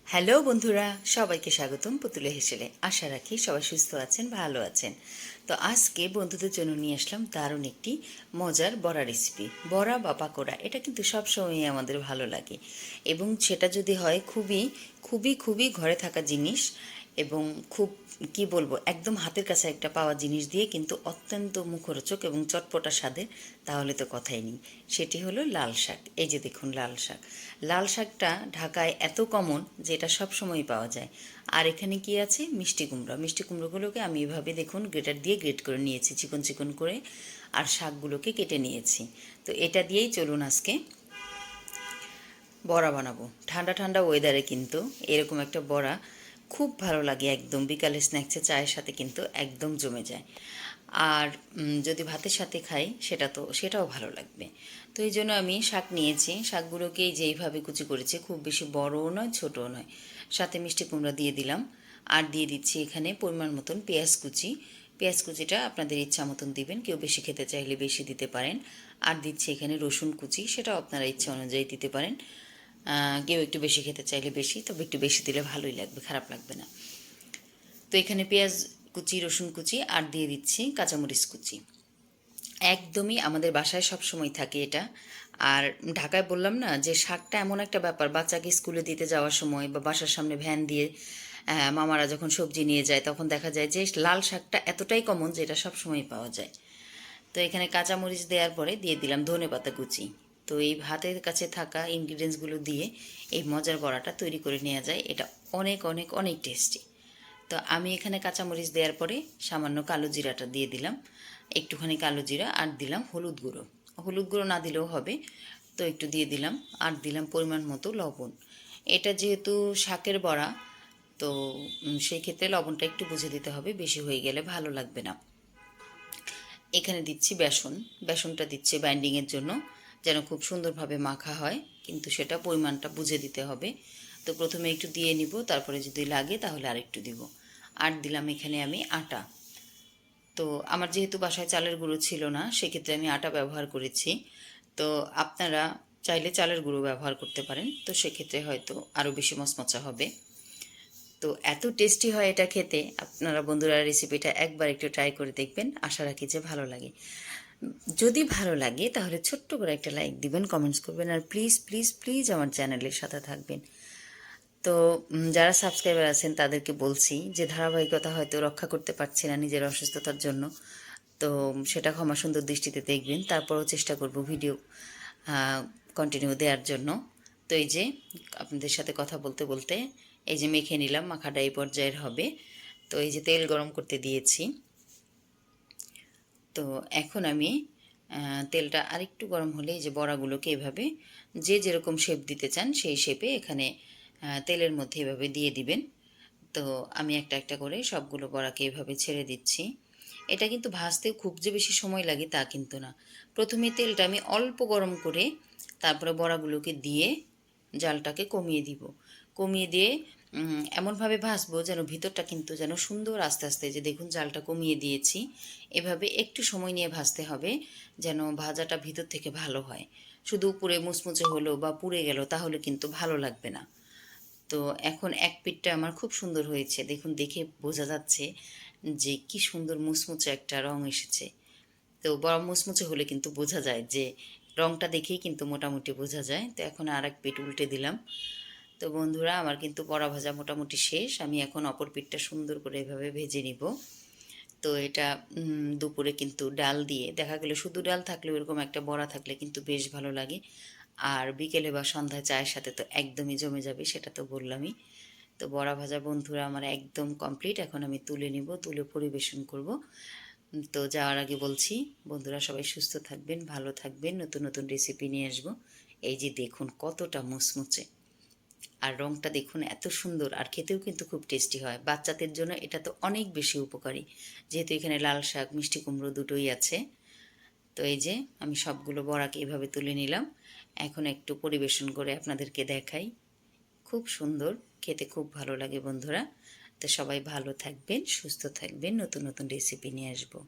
Hello বন্ধুরা, সবাইকে স্বাগতম পুতুলে হেসেলে। আশা রাখি সবাই সুস্থ আছেন, ভালো আছেন। তো আজকে বন্ধুদের জন্য নিয়ে আসলাম দারুণ একটি মজার বড়া রেসিপি। বড়া বা পাকোড়া, এটা কিন্তু সবসময়ই আমাদের ভালো লাগে, এবং সেটা যদি হয় খুবই খুবই খুবই ঘরে থাকা জিনিস, এবং খুব কি বলবো, একদম হাতের কাছে একটা পাওয়া জিনিস দিয়ে কিন্তু অত্যন্ত মুখরোচক এবং চটপটা স্বাদের, তাহলে তো কথাই নেই। সেটি হলো লাল শাক। এই যে দেখুন লাল শাক। লাল শাকটা ঢাকায় এত কমন যে এটা সবসময়ই পাওয়া যায়। আর এখানে কি আছে, মিষ্টি কুমড়া। মিষ্টি কুমড়োগুলোকে আমি এভাবে দেখুন গ্রেটার দিয়ে গ্রেট করে নিয়েছি চিকন চিকন করে, আর শাকগুলোকে কেটে নিয়েছি। তো এটা দিয়েই চলুন আজকে বড়া বানাবো। ঠান্ডা ঠান্ডা ওয়েদারে কিন্তু এরকম একটা বড়া খুব ভালো লাগে, একদম বিকালে স্ন্যাক্সে চায়ের সাথে কিন্তু একদম জমে যায়। আর যদি ভাতের সাথে খাই সেটাও ভালো লাগবে। তো এই জন্য আমি শাক নিয়েছি, শাকগুলোকেই যেইভাবে কুচি করেছি, খুব বেশি বড়ও নয় ছোটও নয়। সাথে মিষ্টি কুমড়া দিয়ে দিলাম, আর দিয়ে দিচ্ছি এখানে পরিমাণ মতন পেঁয়াজ কুচি। পেঁয়াজ কুচিটা আপনাদের ইচ্ছা মতন দিবেন, কেউ বেশি খেতে চাইলে বেশি দিতে পারেন। আর দিচ্ছি এখানে রসুন কুচি, সেটাও আপনারা ইচ্ছা অনুযায়ী দিতে পারেন। কেউ একটু বেশি খেতে চাইলে বেশি, তবে একটু বেশি দিলে ভালোই লাগবে, খারাপ লাগবে না। তো এখানে পেঁয়াজ কুচি, রসুন কুচি, আর দিয়ে দিচ্ছি কাঁচামরিচ কুচি। একদমই আমাদের বাসায় সব সময় থাকে এটা। আর ঢাকায় বললাম না যে শাকটা এমন একটা ব্যাপার, বাচ্চাকে স্কুলে দিতে যাওয়ার সময় বা বাসার সামনে ভ্যান দিয়ে মামারা যখন সবজি নিয়ে যায়, তখন দেখা যায় যে লাল শাকটা এতটাই কমন যে এটা সবসময় পাওয়া যায়। তো এখানে কাঁচামরিচ দেওয়ার পরে দিয়ে দিলাম ধনেপাতা কুচি। তো এই ভাতের কাছে থাকা ইনগ্রিডিয়েন্টসগুলো দিয়ে এই মজার বড়াটা তৈরি করে নেওয়া যায়। এটা অনেক অনেক অনেক টেস্টি। তো আমি এখানে কাঁচামরিচ দেওয়ার পরে সামান্য কালো জিরাটা দিয়ে দিলাম, একটুখানি কালো জিরা, আর দিলাম হলুদ গুঁড়ো। হলুদ গুঁড়ো না দিলেও হবে, তো একটু দিয়ে দিলাম। আর দিলাম পরিমাণ মতো লবণ। এটা যেহেতু শাকের বড়া, তো সেই ক্ষেত্রে লবণটা একটু বুঝে দিতে হবে, বেশি হয়ে গেলে ভালো লাগবে না। এখানে দিচ্ছি বেসন। বেসনটা দিচ্ছি বাইন্ডিংয়ের জন্য, যেন খুব সুন্দরভাবে মাখা হয়, কিন্তু সেটা পরিমাণটা বুঝে দিতে হবে। তো প্রথমে একটু দিয়ে নিব, তারপরে যদি লাগে তাহলে আরেকটু দিব। আর দিলাম এখানে আমি আটা। তো আমার যেহেতু বাসায় চালের গুঁড়ো ছিল না, সেক্ষেত্রে আমি আটা ব্যবহার করেছি। তো আপনারা চাইলে চালের গুঁড়ো ব্যবহার করতে পারেন, তো সেক্ষেত্রে হয়তো আরও বেশি মচমচা হবে। তো এত টেস্টি হয় এটা খেতে, আপনারা বন্ধুরা রেসিপিটা একবার একটু ট্রাই করে দেখবেন, আশা রাখি যে ভালো লাগে। যদি ভালো লাগে তাহলে ছোট্ট করে একটা লাইক দিবেন, কমেন্টস করবেন, আর প্লিজ প্লিজ প্লিজ আমার চ্যানেলের সাথে থাকবেন। তো যারা সাবস্ক্রাইবার আছেন তাদেরকে বলছি যে ধারাবাহিকতা হয়তো রক্ষা করতে পারছি না নিজের অসুস্থতার জন্য, তো সেটা ক্ষমা সুন্দর দৃষ্টিতে দেখবেন। তারপরেও চেষ্টা করব ভিডিও কন্টিনিউ দেওয়ার জন্য। তো এই যে আপনাদের সাথে কথা বলতে বলতে এই যে মেখে নিলাম, মাখাটা এই পর্যায়ের হবে। তো এই যে তেল গরম করতে দিয়েছি। তো এখন আমি তেলটা আরেকটু গরম হলে এই যে বড়াগুলোকে এভাবে যে যেরকম শেপ দিতে চান সেই শেপে এখানে তেলের মধ্যে এভাবে দিয়ে দিবেন। তো আমি একটা একটা করে সবগুলো বড়াকে এভাবে ছেড়ে দিচ্ছি। এটা কিন্তু ভাজতে খুব যে বেশি সময় লাগে তা কিন্তু না। প্রথমে তেলটা আমি অল্প গরম করে তারপরে বড়াগুলোকে দিয়ে জালটাকে কমিয়ে দিব। কমিয়ে দিয়ে এমনভাবে ভাজবো যেন ভিতরটা কিন্তু যেন সুন্দর, আস্তে আস্তে যে দেখুন জালটা কমিয়ে দিয়েছি, এভাবে একটু সময় নিয়ে ভাজতে হবে, যেন ভাজাটা ভিতর থেকে ভালো হয়। শুধু উপরে মুচমুচে হলো বা পুড়ে গেল তাহলে কিন্তু ভালো লাগবে না। তো এখন এক পিঠটা আমার খুব সুন্দর হয়েছে, দেখুন দেখে বোঝা যাচ্ছে যে কি সুন্দর মুচমুচে একটা রং এসেছে। তো বড় মুচমুচে হলে কিন্তু বোঝা যায় যে, রংটা দেখেই কিন্তু মোটামুটি বোঝা যায়। তো এখন আর এক পিঠ উল্টে দিলাম। তো বন্ধুরা আমার কিন্তু বড়া ভাজা মোটামুটি শেষ। আমি এখন অপর পিঠটা সুন্দর করে এভাবে ভেজে নিব। তো এটা দুপুরে কিন্তু ডাল দিয়ে, দেখা গেল শুধু ডাল থাকলে, ওরকম একটা বড়া থাকলে কিন্তু বেশ ভালো লাগে। আর বিকেলে বা সন্ধ্যায় চায়ের সাথে তো একদমই জমে যাবে, সেটা তো বললামই। তো বড়া ভাজা বন্ধুরা আমার একদম কমপ্লিট। এখন আমি তুলে নিব, তুলে পরিবেশন করব। তো যাওয়ার আগে বলছি, বন্ধুরা সবাই সুস্থ থাকবেন, ভালো থাকবেন, নতুন নতুন রেসিপি নিয়ে আসবো। এই যে দেখুন কতটা মুচমুচে, আর রংটা দেখুন এত সুন্দর, আর খেতেও কিন্তু খুব টেস্টি হয়। বাচ্চাদের জন্য এটা তো অনেক বেশি উপকারী, যেহেতু এখানে লাল শাক মিষ্টি কুমড়ো দুটোই আছে। তো এই যে আমি সবগুলো বড়াকে এভাবে তুলে নিলাম। এখন একটু পরিবেশন করে আপনাদেরকে দেখাই। খুব সুন্দর, খেতে খুব ভালো লাগে বন্ধুরা। তো সবাই ভালো থাকবেন, সুস্থ থাকবেন, নতুন নতুন রেসিপি নিয়ে আসবো।